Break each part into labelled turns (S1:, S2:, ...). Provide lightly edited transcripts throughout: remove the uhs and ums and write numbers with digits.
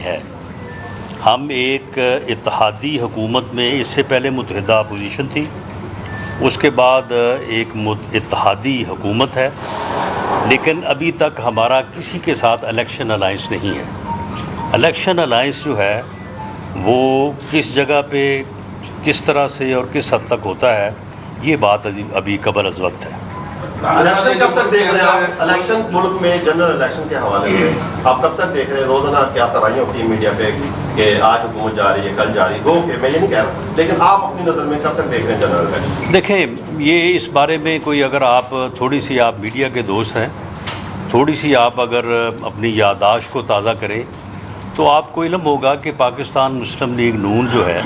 S1: है। हम एक इत्तेहादी हुकूमत में इससे पहले मुत्तहिदा अपोजिशन थी, उसके बाद एक इत्तेहादी हुकूमत है, लेकिन अभी तक हमारा किसी के साथ इलेक्शन अलाइंस नहीं है। इलेक्शन अलाइंस जो है वो किस जगह पे, किस तरह से और किस हद तक होता है, ये बात अभी कबल अज़ वक्त है।
S2: इलेक्शन कब तक देख रहे हैं आप? इलेक्शन मुल्क में जनरल इलेक्शन के हवाले से आप कब तक देख रहे हैं? रोजाना क्या सराहियां होती है मीडिया पे कि आज हुकूमत जा रही है, कल जा रही है, ओके मैं ये नहीं कह रहा, लेकिन आप अपनी नज़र में कब तक देख रहे हैं जनरल इलेक्शन?
S1: देखें, ये इस बारे में कोई अगर आप थोड़ी सी आप मीडिया के दोस्त हैं, थोड़ी सी आप अगर अपनी याददाश्त को ताज़ा करें तो आपको इल्म होगा कि पाकिस्तान मुस्लिम लीग नून जो है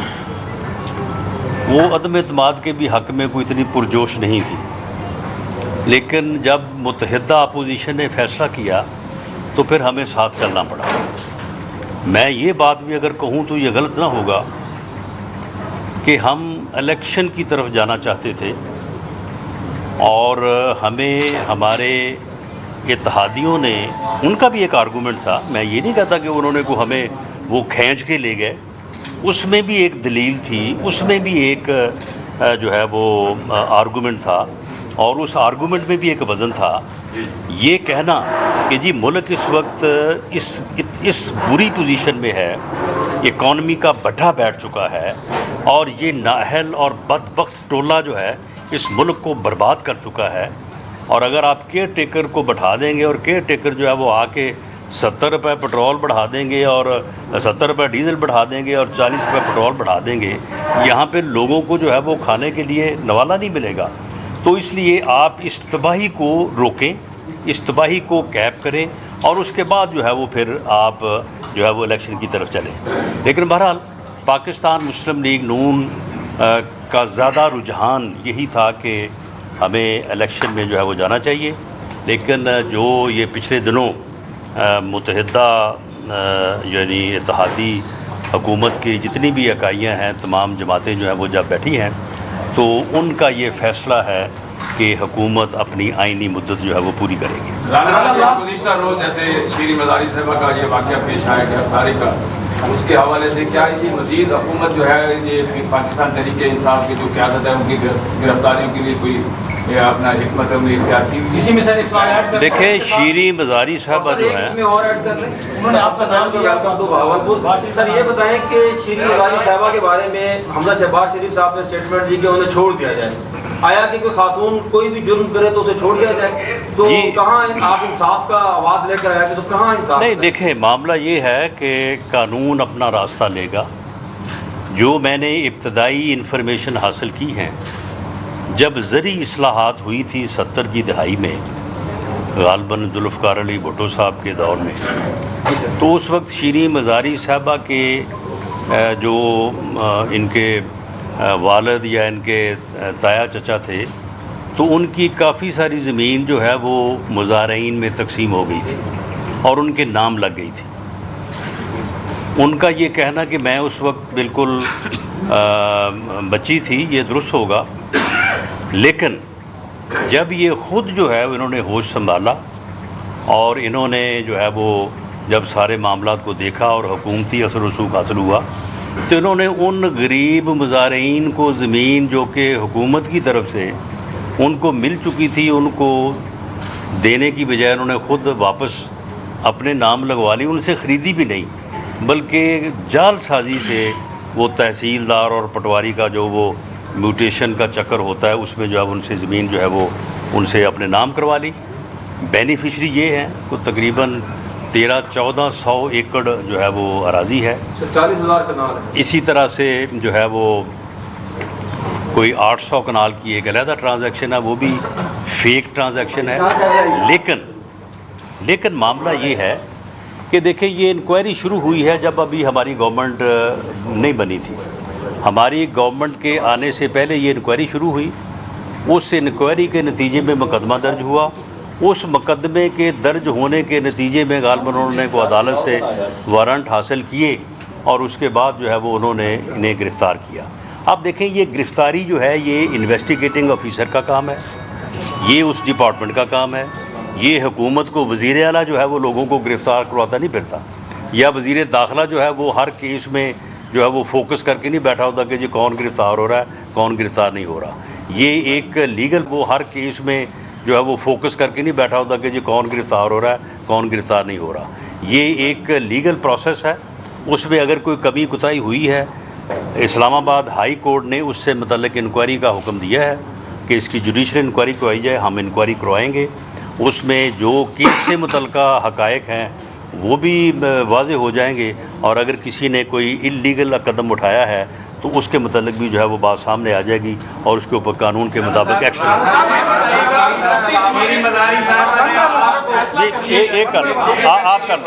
S1: वो अदम एतमाद के भी हक़ में कोई इतनी पुरजोश नहीं थी, लेकिन जब मुत्तहिदा अपोजिशन ने फ़ैसला किया तो फिर हमें साथ चलना पड़ा। मैं ये बात भी अगर कहूँ तो ये गलत ना होगा कि हम इलेक्शन की तरफ जाना चाहते थे और हमें हमारे इत्तेहादियों ने, उनका भी एक आर्गूमेंट था, मैं ये नहीं कहता कि उन्होंने को हमें वो खींच के ले गए, उसमें भी एक दलील थी, उसमें भी एक जो है वो आर्गूमेंट था और उस आर्गूमेंट में भी एक वज़न था। ये कहना कि जी मुल्क इस वक्त इस बुरी पोजीशन में है, इकॉनमी का भट्ठा बैठ चुका है और ये नाअहल और बदबख्त टोला जो है इस मुल्क को बर्बाद कर चुका है, और अगर आप केयर टेकर को बैठा देंगे और केयर टेकर जो है वो आके 70 रुपये पेट्रोल बढ़ा देंगे और 70 रुपये डीज़ल बढ़ा देंगे और 40 रुपये पेट्रोल बढ़ा देंगे, यहाँ पे लोगों को जो है वो खाने के लिए नवाला नहीं मिलेगा। तो इसलिए आप इस तबाही को रोकें, इस तबाही को कैप करें और उसके बाद जो है वो फिर आप जो है वो इलेक्शन की तरफ चलें। लेकिन बहरहाल पाकिस्तान मुस्लिम लीग नून का ज़्यादा रुझान यही था कि हमें इलेक्शन में जो है वो जाना चाहिए, लेकिन जो ये पिछले दिनों मुत्तहिदा यानी इत्तेहादी हुकूमत की जितनी भी इकाइयाँ हैं, तमाम जमातें जो हैं वो जब बैठी हैं तो उनका ये फ़ैसला है कि हुकूमत अपनी आइनी मुद्दत जो है वो पूरी करेगी।
S3: गुज़िश्ता रोज़ जैसे शीरी मज़ारी साहिबा का ये वाक़या पेश आया गिरफ्तारी का, उसके हवाले से क्या ये मज़ीद हुकूमत जो है ये पाकिस्तान तहरीक इंसाफ की जो क़यादत है उनकी गिरफ्तारियों के लिए कोई अपना हिकमत अमली इख्तियार की? इसी में सर एक सवाल ऐड कर,
S1: देखिए शीरी मज़ारी साहबा जो है,
S4: और ऐड कर लें, उन्होंने आपका नाम दिया भावलपुर। सर ये बताएं कि शीरी मज़ारी साहबा के बारे में हमजा शहबाज शरीफ साहब ने स्टेटमेंट दी कि उन्हें छोड़ दिया जाए। आया कि कोई खातून कोई भी जुर्म करे तो उसे छोड़ दिया जाए, तो कहाँ आप इंसाफ का आवाज़ लेकर आया कि तो कहाँ इंसाफ?
S1: नहीं, देखें मामला ये है कि कानून अपना रास्ता लेगा। जो मैंने इब्तदाई इंफॉर्मेशन हासिल की है, जब ज़री इस्लाहात हुई थी 70 की दहाई में, गालबन जुल्फ़िकार अली भुट्टो साहब के दौर में, तो उस वक्त शीरी मज़ारी साहबा के जो इनके वालिद या इनके ताया चचा थे, तो उनकी काफ़ी सारी ज़मीन जो है वो मुज़ारईन में तकसीम हो गई थी और उनके नाम लग गई थी। उनका ये कहना कि मैं उस वक्त बिल्कुल बच्ची थी, ये दुरुस्त होगा, लेकिन जब ये ख़ुद जो है इन्होंने होश संभाला और इन्होंने जो है वो जब सारे मामलात को देखा और हुकूमती असर रसूख हासिल हुआ, तो इन्होंने उन गरीब मुज़ारईन को ज़मीन जो कि हुकूमत की तरफ से उनको मिल चुकी थी, उनको देने की बजाय उन्होंने ख़ुद वापस अपने नाम लगवा ली। उनसे ख़रीदी भी नहीं, बल्कि जालसाजी से वो तहसीलदार और पटवारी का जो वो म्यूटेशन का चक्कर होता है उसमें जो है उनसे ज़मीन जो है वो उनसे अपने नाम करवा ली। बेनिफिशरी ये हैं को तकरीबन 13-1400 एकड़ जो है वो अराज़ी है,
S4: 40,000 कनाल है।
S1: इसी तरह से जो है वो कोई 800 कनाल की एक अलहदा ट्रांजैक्शन है, वो भी फेक ट्रांजैक्शन है। लेकिन मामला ये है कि देखिए ये इंक्वायरी शुरू हुई है जब अभी हमारी गवर्नमेंट नहीं बनी थी। हमारी गवर्नमेंट के आने से पहले ये इंक्वायरी शुरू हुई, उस इंक्वायरी के नतीजे में मुकदमा दर्ज हुआ, उस मुकदमे के दर्ज होने के नतीजे में गालबन उन्होंने को अदालत से वारंट हासिल किए और उसके बाद जो है वो उन्होंने इन्हें गिरफ़्तार किया। अब देखें ये गिरफ़्तारी जो है ये इन्वेस्टिगेटिंग ऑफिसर का काम है, ये उस डिपार्टमेंट का काम है, ये हुकूमत को वज़ीर आला जो है वो लोगों को गिरफ़्तार करवाता नहीं फिरता। या वज़ीर दाखिला जो है वो हर केस में जो है वो फोकस करके नहीं बैठा होता कि जी कौन गिरफ़्तार हो रहा है, कौन गिरफ़्तार नहीं हो रहा। ये एक लीगल, वो हर केस में जो है वो फोकस करके नहीं बैठा होता कि जी कौन गिरफ़्तार हो रहा है, कौन गिरफ़्तार नहीं हो रहा। ये एक लीगल प्रोसेस है, उसमें अगर कोई कमी कुताही हुई है, इस्लामाबाद हाई कोर्ट ने उससे मुतल्लिक इंक्वायरी का हुक्म दिया है कि इसकी जुडिशल इंक्वायरी करवाई जाए। हम इंक्वायरी करवाएंगे, उसमें जो केस से मुतल्लिका हक़ाइक़ हैं वो भी वाज़े हो जाएंगे, और अगर किसी ने कोई इल्लीगल कदम उठाया है तो उसके मुतल्लिक भी जो है वो बात सामने आ जाएगी और उसके ऊपर कानून के मुताबिक एक्शन होगा। एक कर आप कर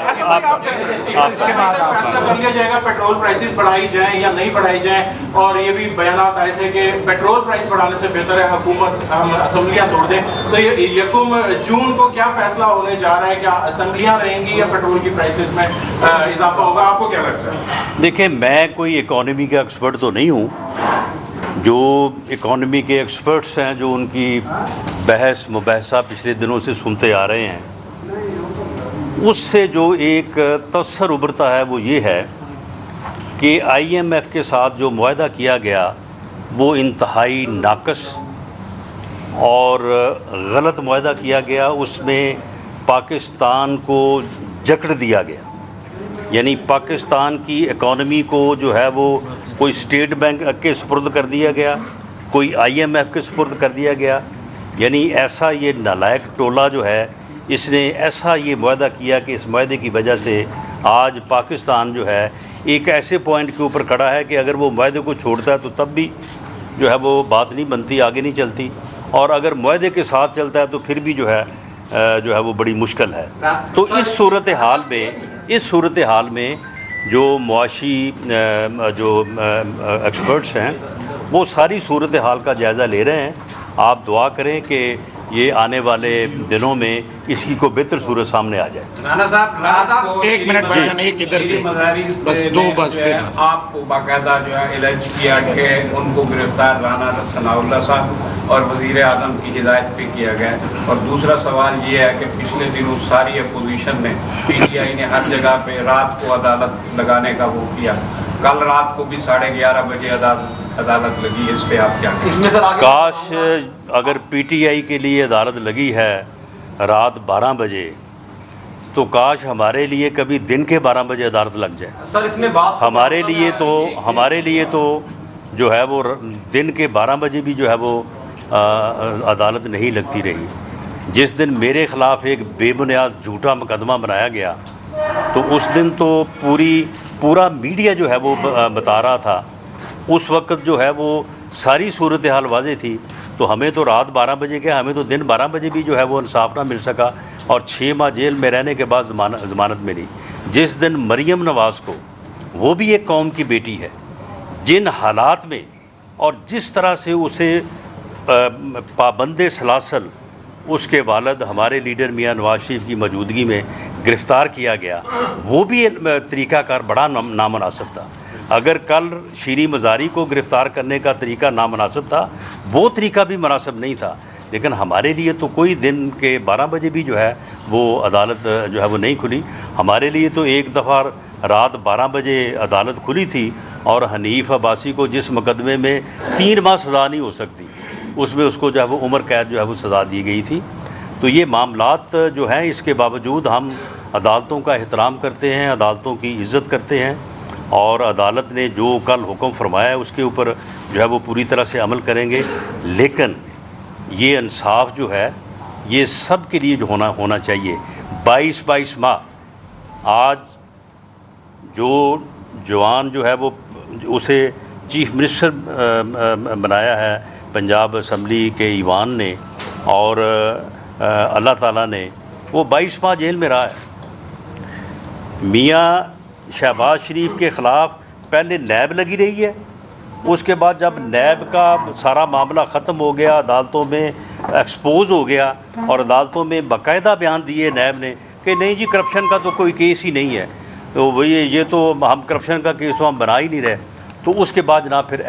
S5: लिया जाएगा, पेट्रोल प्राइसेस बढ़ाई जाए या नहीं बढ़ाई जाए, और ये भी बयानात आए थे कि पेट्रोल प्राइस बढ़ाने से बेहतर है हुकूमत हम असम्बलियाँ तोड़ दें। तो ये 1 जून को क्या फैसला होने जा रहा है, क्या असम्बलियाँ रहेंगी या पेट्रोल की प्राइसेस में इजाफा होगा, आपको क्या लगता है?
S1: देखिए, मैं कोई इकॉनमी का एक्सपर्ट तो नहीं हूँ। जो इकॉनमी के एक्सपर्ट्स हैं, जो उनकी बहस मुबाहसा पिछले दिनों से सुनते आ रहे हैं, उससे जो एक तसर उभरता है वो ये है कि IMF के साथ जो मुआहदा किया गया वो इंतहाई नाकस और गलत मुआहदा किया गया। उसमें पाकिस्तान को जकड़ दिया गया, यानी पाकिस्तान की इकॉनमी को जो है वो कोई स्टेट बैंक के सुपुर्द कर दिया गया, कोई IMF के सुपुर्द कर दिया गया। यानी ऐसा ये नालायक टोला जो है, इसने ऐसा ये मुआहदा किया कि इस मुआहदे की वजह से आज पाकिस्तान जो है एक ऐसे पॉइंट के ऊपर खड़ा है कि अगर वो मुआहदे को छोड़ता है तो तब भी जो है वो बात नहीं बनती, आगे नहीं चलती, और अगर मुआहदे के साथ चलता है तो फिर भी जो है वो बड़ी मुश्किल है। तो इस सूरत हाल में जो मुआशी जो एक्सपर्ट्स हैं वो सारी सूरत हाल का जायज़ा ले रहे हैं। आप दुआ करें कि ये आने वाले दिनों में इसकी को बेहतर सूरत सामने आ जाए।
S5: राणा साहब 1 मिनट किधर से बस 2 बस
S3: आपको बाकायदा जो है इलाज किया कि उनको गिरफ्तार राणा सनाउल्लाह साहब और वज़ीर आज़म की हिदायत पे किया गया। और दूसरा सवाल ये है कि पिछले दिनों सारी अपोजिशन ने, PTI ने हर जगह पे रात को अदालत लगाने का वो किया। कल रात को भी 11:30 बजे अदालत लगी। इस पे आप क्या
S4: इसमें सर
S1: काश अगर PTI के लिए अदालत लगी है रात 12 बजे, तो काश हमारे लिए कभी दिन के 12 बजे अदालत लग जाए।
S4: सर इसमें बात
S1: हमारे लिए तो जो है वो दिन के 12 बजे भी जो है वो अदालत नहीं लगती रही। जिस दिन मेरे ख़िलाफ़ एक बेबुनियाद झूठा मुकदमा बनाया गया, तो उस दिन तो पूरा मीडिया जो है वो बता रहा था। उस वक्त जो है वो सारी सूरत हाल वाज़े थी। तो हमें तो रात 12 बजे क्या, हमें तो दिन 12 बजे भी जो है वो इंसाफ ना मिल सका, और 6 माह जेल में रहने के बाद ज़मानत मिली। जिस दिन मरियम नवाज़ को, वो भी एक कौम की बेटी है, जिन हालात में और जिस तरह से उसे पाबंदे सलासल उसके वालिद हमारे लीडर मियाँ नवाज शरीफ की मौजूदगी में गिरफ़्तार किया गया, वो भी तरीक़ाकार बड़ा नामुनासिब था। अगर कल शीरी मज़ारी को गिरफ़्तार करने का तरीका नामुनासिब था, वो तरीका भी मुनासिब नहीं था। लेकिन हमारे लिए तो कोई दिन के 12 बजे भी जो है वो अदालत जो है वो नहीं खुली। हमारे लिए तो एक दफ़ा रात 12 बजे अदालत खुली थी, और हनीफ अब्बासी को जिस मुकदमे में 3 माह सज़ा नहीं हो सकती, उसमें उसको जो है वो उम्र कैद जो है वो सज़ा दी गई थी। तो ये मामलात जो हैं, इसके बावजूद हम अदालतों का एहतराम करते हैं, अदालतों की इज़्ज़त करते हैं, और अदालत ने जो कल हुक्म फरमाया है उसके ऊपर जो है वो पूरी तरह से अमल करेंगे। लेकिन ये इंसाफ जो है ये सब के लिए जो होना चाहिए। 22 माह आज जो जवान जो है वो उसे चीफ मिनिस्टर बनाया है पंजाब असम्बली के ईवान ने, और अल्लाह ताला ने, वो 22 माह जेल में रहा है। मियाँ शहबाज शरीफ के ख़िलाफ़ पहले नैब लगी रही है, उसके बाद जब नैब का सारा मामला ख़त्म हो गया, अदालतों में एक्सपोज हो गया, और अदालतों में बाकायदा बयान दिए नैब ने कि नहीं जी करप्शन का तो कोई केस ही नहीं है, तो वही ये तो हम करप्शन का केस तो हम बना ही नहीं रहे। तो उसके बाद जनाब फिर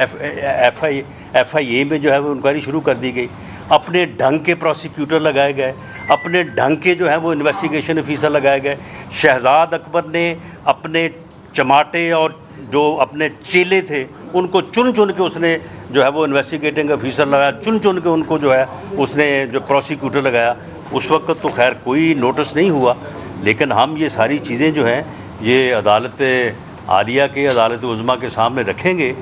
S1: FIA में जो है वो इंक्वायरी शुरू कर दी गई। अपने ढंग के प्रोसिक्यूटर लगाए गए, अपने ढंग के जो है वो इन्वेस्टिगेशन ऑफिसर लगाए गए। शहजाद अकबर ने अपने चमाटे और जो अपने चेले थे उनको चुन चुन के उसने जो है वो इन्वेस्टिगेटिंग ऑफिसर लगाया, चुन चुन के उनको जो है उसने जो प्रोसिक्यूटर लगाया। उस वक्त तो खैर कोई नोटिस नहीं हुआ, लेकिन हम ये सारी चीज़ें जो हैं ये अदालत आलिया के, अदालत उज़्मा के सामने रखेंगे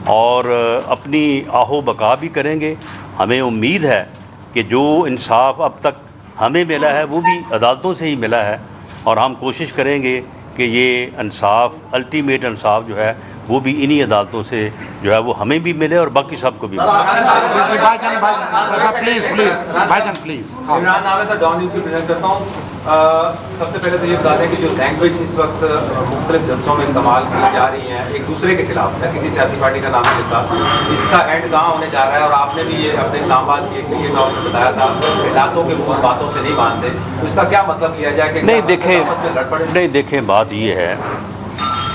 S1: और अपनी आहो बका भी करेंगे। हमें उम्मीद है कि जो इंसाफ अब तक हमें मिला है वो भी अदालतों से ही मिला है, और हम कोशिश करेंगे कि ये इंसाफ, अल्टीमेट इंसाफ जो है वो भी इन्हीं अदालतों से जो है वो हमें भी मिले और बाकी सबको भी मिले।
S6: भाईजान प्लीज।
S4: इमरान नाम है सर, डॉन न्यूज़ की प्रेजेंट करता हूँ। सबसे पहले तो ये बता दें कि जो लैंग्वेज इस वक्त मुख्तलिफ जलसों में इस्तेमाल की जा रही हैं एक दूसरे के खिलाफ, या किसी सियासी पार्टी का नाम लेता, इसका एंड कहाँ होने जा रहा है? और आपने भी ये अपने इस्लामाबाद की एक ये टॉपिक बताया था, इलाकों के बातों से नहीं मानते, तो इसका क्या मतलब लिया जाए? कि
S1: नहीं देखें, बात ये है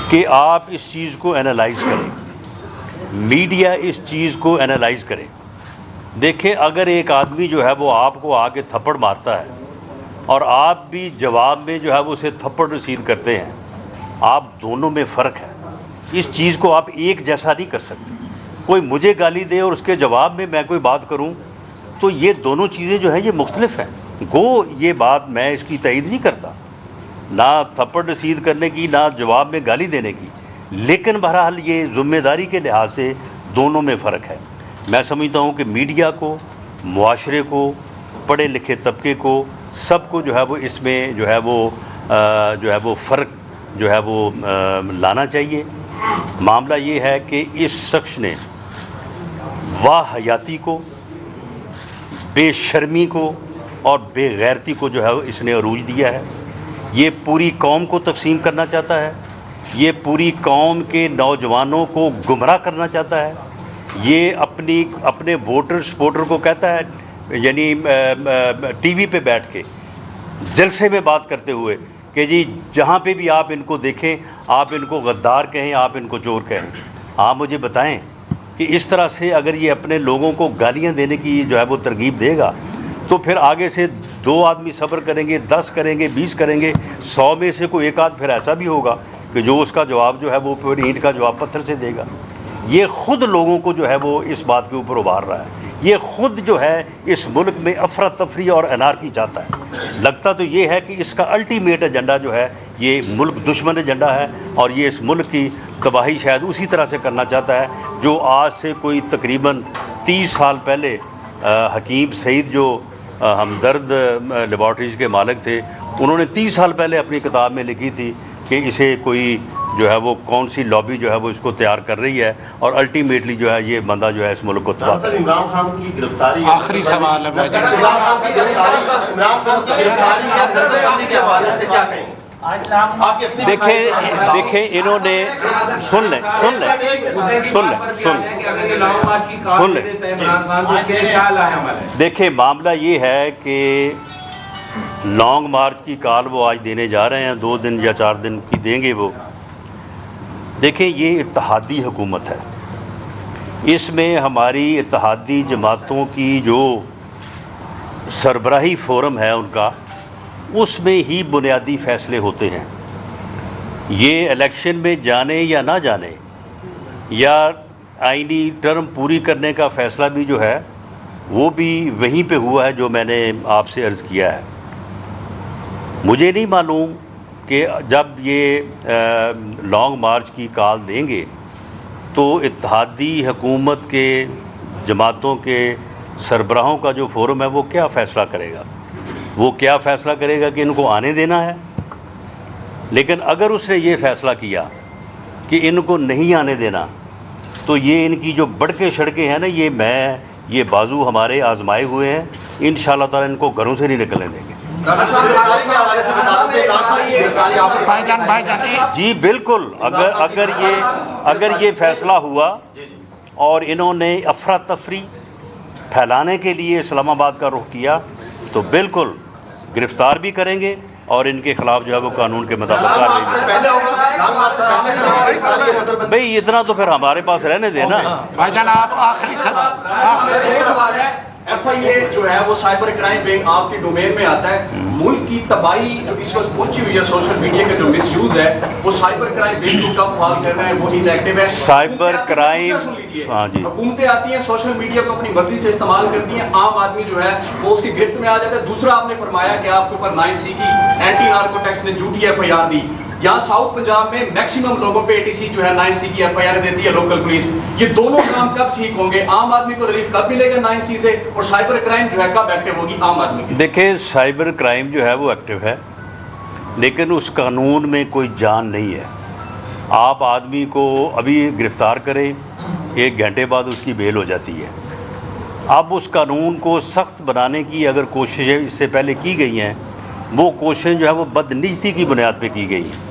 S1: कि आप इस चीज़ को एनालाइज करें, मीडिया इस चीज़ को एनालाइज करे। देखें, अगर एक आदमी जो है वो आपको आके थप्पड़ मारता है और आप भी जवाब में जो है वो उसे थप्पड़ रसीद करते हैं, आप दोनों में फ़र्क है। इस चीज़ को आप एक जैसा नहीं कर सकते। कोई मुझे गाली दे और उसके जवाब में मैं कोई बात करूं, तो ये दोनों चीज़ें जो हैं ये मुख्तलिफ हैं। गो ये बात मैं इसकी तईद नहीं करता, ना थप्पड़ रसीद करने की, ना जवाब में गाली देने की, लेकिन बहरहाल ये ज़िम्मेदारी के लिहाज से दोनों में फ़र्क है। मैं समझता हूँ कि मीडिया को, मुआशरे को, पढ़े लिखे तबके को, सबको जो है वो इसमें जो है वो फ़र्क जो है वो लाना चाहिए। मामला ये है कि इस शख्स ने वाहयाती को, बेशर्मी को और बेगैरती को जो है वो इसने अरूज दिया है। ये पूरी कौम को तकसीम करना चाहता है, ये पूरी कौम के नौजवानों को गुमराह करना चाहता है। ये अपने वोटर सपोर्टर को कहता है, यानी टीवी पे बैठ के जलसे में बात करते हुए कि जी जहाँ पे भी आप इनको देखें, आप इनको गद्दार कहें, आप इनको चोर कहें। आप मुझे बताएं कि इस तरह से अगर ये अपने लोगों को गालियाँ देने की जो है वो तरगीब देगा, तो फिर आगे से 2 आदमी सब्र करेंगे, 10 करेंगे, 20 करेंगे, 100 में से कोई एक आध फिर ऐसा भी होगा कि जो उसका जवाब जो है वो फिर ईंट का जवाब पत्थर से देगा। ये ख़ुद लोगों को जो है वो इस बात के ऊपर उभार रहा है। ये ख़ुद जो है इस मुल्क में अफरा तफरी और अनारकी चाहता है। लगता तो ये है कि इसका अल्टीमेट एजेंडा जो है ये मुल्क दुश्मन एजेंडा है, और ये इस मुल्क की तबाही शायद उसी तरह से करना चाहता है जो आज से कोई तकरीबन 30 साल पहले हकीम सईद जो हमदर्द लेबॉर्ट्रीज़ के मालिक थे, उन्होंने 30 साल पहले अपनी किताब में लिखी थी कि इसे कोई जो है वो कौन सी लॉबी जो है वो इसको तैयार कर रही है, और अल्टीमेटली जो है ये बंदा जो है इस मुल्क को तबाह कर।
S2: इमरान खान की गिरफ्तारी,
S6: आखिरी सवाल है भाई।
S2: इमरान खान की गिरफ्तारी या सज़ा के हवाले से क्या कहेंगे?
S1: देखें इन्होंने सुन लें देखें, मामला ये है कि लॉन्ग मार्च की कॉल वो आज देने जा रहे हैं, 2 दिन या 4 दिन की देंगे वो। देखें, ये इत्तेहादी हुकूमत है, इसमें हमारी इत्तेहादी जमातों की जो सरबराही फोरम है उनका, उसमें ही बुनियादी फ़ैसले होते हैं। ये इलेक्शन में जाने या ना जाने या आईनी टर्म पूरी करने का फ़ैसला भी जो है वो भी वहीं पे हुआ है जो मैंने आपसे अर्ज़ किया है। मुझे नहीं मालूम कि जब ये लॉन्ग मार्च की कॉल देंगे तो इत्तेहादी हुकूमत के जमातों के सरबराहों का जो फोरम है वो क्या फ़ैसला करेगा। वो क्या फ़ैसला करेगा कि इनको आने देना है। लेकिन अगर उसने ये फ़ैसला किया कि इनको नहीं आने देना, तो ये इनकी जो बढ़के सड़कें हैं ना, ये बाजू हमारे आजमाए हुए हैं, इंशाअल्लाह ताला इनको घरों से नहीं निकलने देंगे। जी बिल्कुल, अगर ये फ़ैसला हुआ और इन्होंने अफरा तफरी फैलाने के लिए इस्लामाबाद का रुख किया, तो बिल्कुल गिरफ़्तार भी करेंगे और इनके ख़िलाफ़ जो है वो कानून के मुताबिक कार्रवाई। भाई इतना तो फिर हमारे पास रहने देना।
S6: भाईजान आप आखिरी सवाल है,
S7: FIA जो है वो साइबर क्राइम विंग आपके डोमेन में आता है। मुल्क की तबाही जो इस वक्त पहुंची हुई है, सोशल मीडिया का जो मिसयूज है वो साइबर क्राइम विंग को कब फाल कर रहे हैं, वो इनएक्टिव है।
S1: साइबर क्राइम, हाँ जी,
S7: हुकूमतें आती हैं, सोशल मीडिया को अपनी मर्जी से इस्तेमाल करती हैं, आम आदमी जो है वो उसकी गिरफ्त में आ जाता है। दूसरा आपने फरमाया कि आपके ऊपर 9C की एंटी नार्कोटिक्स ने झूठी FIR दी। यहाँ साउथ पंजाब में मैक्सिमम लोगों पे ATC जो है 9C की FIR देती है लोकल पुलिस। ये दोनों काम कब ठीक होंगे? आम आदमी को रिलीफ कब मिलेगा 9C से, और साइबर क्राइम जो है कब एक्टिव होगी आम आदमी की?
S1: देखिए साइबर क्राइम जो है वो एक्टिव है, लेकिन उस कानून में कोई जान नहीं है। आप आदमी को अभी गिरफ्तार करें, 1 घंटे बाद उसकी बेल हो जाती है। अब उस कानून को सख्त बनाने की अगर कोशिशें इससे पहले की गई हैं, वो कोशिशें जो है वो बदनीयती की बुनियाद पे की गई हैं,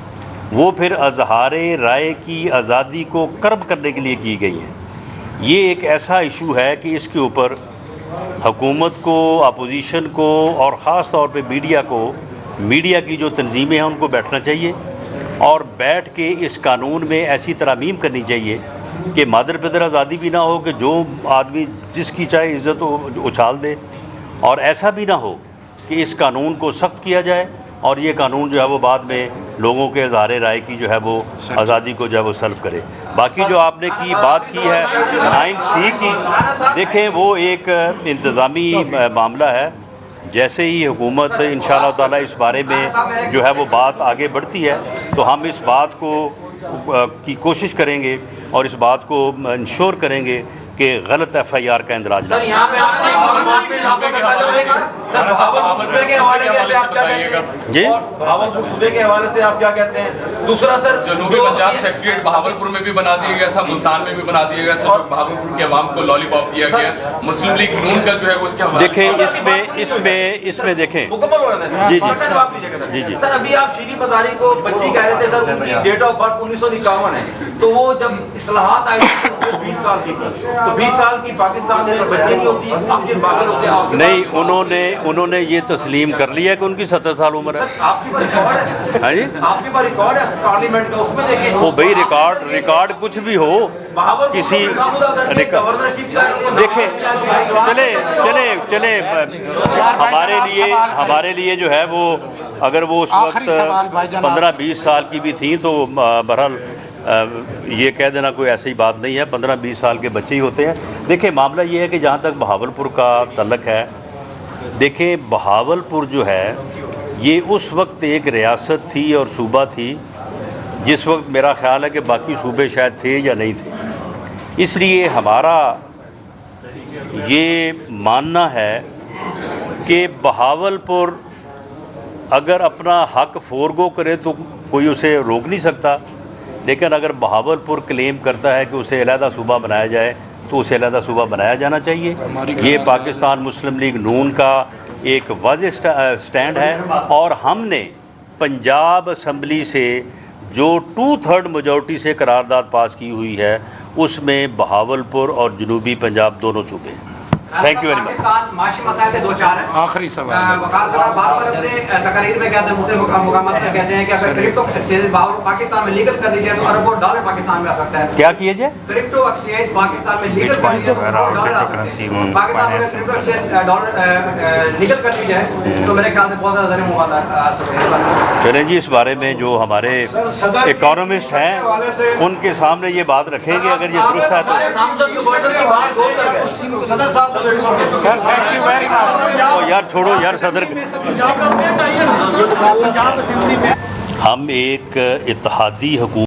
S1: वो फिर अजहारे राय की आज़ादी को कर्ब करने के लिए की गई हैं। ये एक ऐसा इशू है कि इसके ऊपर हुकूमत को, अपोजिशन को और ख़ास तौर पे मीडिया को, मीडिया की जो तंजीमें हैं उनको बैठना चाहिए और बैठ के इस कानून में ऐसी तरमीम करनी चाहिए कि मादर पिदर आज़ादी भी ना हो कि जो आदमी जिसकी चाहे इज़्ज़त उछाल दे, और ऐसा भी ना हो कि इस कानून को सख्त किया जाए और ये कानून जो है वो बाद में लोगों के इज़हार राय की जो है वो आज़ादी को जो है वो सल्ब करे। बाकी जो आपने की बात की है 9C की, देखें वो एक इंतज़ामी मामला है। जैसे ही हुकूमत इंशाअल्लाह ताला इस बारे में जो है वो बात आगे बढ़ती है तो हम इस बात को की कोशिश करेंगे और इस बात को इंश्योर करेंगे कि गलत FIR का इंदराज ना हो।
S4: यहाँ पे आपके मालूमात में इजाफे करता जाएगा। सर भावलपुर सूबे के हवाले से आप क्या कहते हैं?
S1: जी,
S4: और भावलपुर सूबे के हवाले से आप क्या कहते हैं? दूसरा सर,
S3: जनूबी पंजाब सेक्रेटरीट भावलपुर में भी बना दिया गया था, मुल्तान में भी बना दिया गया था, जो भावलपुर के अवाम को लॉलीपॉप दिया गया। मुस्लिम लीग नून का जो है वो इसके हवाले
S1: देखें इसमें देखें
S4: मुकम्मल हो रहा है।
S1: जी
S4: जवाब दीजिएगा सर।
S1: जी।
S4: सर अभी आप शीरी मदारी को बच्ची कह रहे थे सर, उनकी डेट ऑफ बर्थ 1951 है, तो वो जब इस्लाहात आई थी वो 20 साल की थी, तो 20 साल की पाकिस्तान में बच्ची नहीं होती, आपके बागल होते हैं
S1: नहीं, उन्होंने ये तस्लीम कर लिया कि उनकी 70 साल उम्र है।
S4: आपके पास रिकॉर्ड है?
S1: हाँ जी,
S4: आपके पास रिकॉर्ड है पार्लियामेंट का, उसमें देखिए
S1: वो भाई रिकॉर्ड कुछ भी हो, किसी
S4: गवर्नरशिप का
S1: देखें चले हमारे लिए जो है वो, अगर वो उस वक्त 15-20 साल की भी थी तो बहरहाल ये कह देना कोई ऐसी बात नहीं है, 15-20 साल के बच्चे ही होते हैं। देखिए मामला ये है कि जहाँ तक बहावलपुर का तल्लक है, देखें बहावलपुर जो है ये उस वक्त एक रियासत थी और सूबा थी जिस वक्त मेरा ख़्याल है कि बाकी सूबे शायद थे या नहीं थे। इसलिए हमारा ये मानना है कि बहावलपुर अगर अपना हक फोरगो करे तो कोई उसे रोक नहीं सकता, लेकिन अगर बहावलपुर क्लेम करता है कि उसे अलहदा सूबा बनाया जाए तो उसे अलहदा सूबा बनाया जाना चाहिए। ये पाकिस्तान मुस्लिम लीग नून का एक वाज़ेह स्टैंड है और हमने पंजाब असम्बली से जो 2/3 मेजॉरिटी से करारदाद पास की हुई है उसमें बहावलपुर और जनूबी पंजाब दोनों सूबे हैं। Thank you very much.
S7: Pakistan माशी मसाइल के 2-4 हैं।
S6: आखिरी सवाल
S7: वकालत बार बार अपने तकरीर में कहते हैं, मुकामात में कहते हैं कि अगर क्रिप्टो एक्सचेंज पाकिस्तान में लीगल कर दी जाए तो अरबों डॉलर पाकिस्तान में आ सकता है।
S1: क्या किया जाए?
S7: क्रिप्टो एक्सचेंज पाकिस्तान में लीगल कर दी जाए तो अरबों डॉलर आ सकते हैं। पाकिस्तान में क्रिप्टो एक्सचेंज डॉलर लीगल कर दी जाए तो मेरे ख्याल से बहुत ज़्यादा मुआवजा।
S1: चलें जी, इस बारे में जो हमारे इकोनॉमिस्ट हैं उनके सामने ये बात रखेंगे, अगर ये दुरुस्त है तो।
S6: Sir thank you very much.
S1: ओ यार छोड़ो यार सदर, हम एक इत्तेहादी हुकूमत